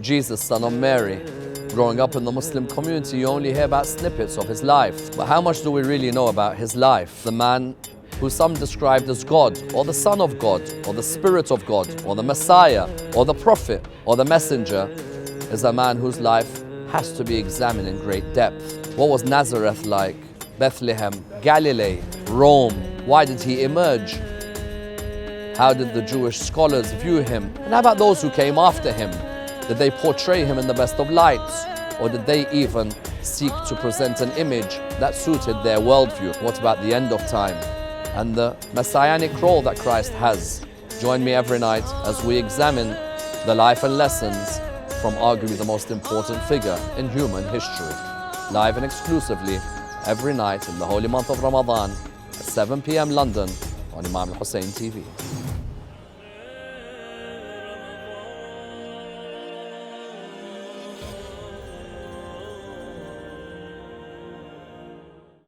Jesus, son of Mary. Growing up in the Muslim community, you only hear about snippets of his life. But how much do we really know about his life? The man who some described as God, or the Son of God, or the Spirit of God, or the Messiah, or the Prophet, or the Messenger, is a man whose life has to be examined in great depth. What was Nazareth like? Bethlehem, Galilee, Rome? Why did he emerge? How did the Jewish scholars view him? And how about those who came after him? Did they portray him in the best of lights? Or did they even seek to present an image that suited their worldview? What about the end of time and the messianic role that Christ has? Join me every night as we examine the life and lessons from arguably the most important figure in human history. Live and exclusively every night in the holy month of Ramadan at 7 p.m. London on Imam Hussein TV.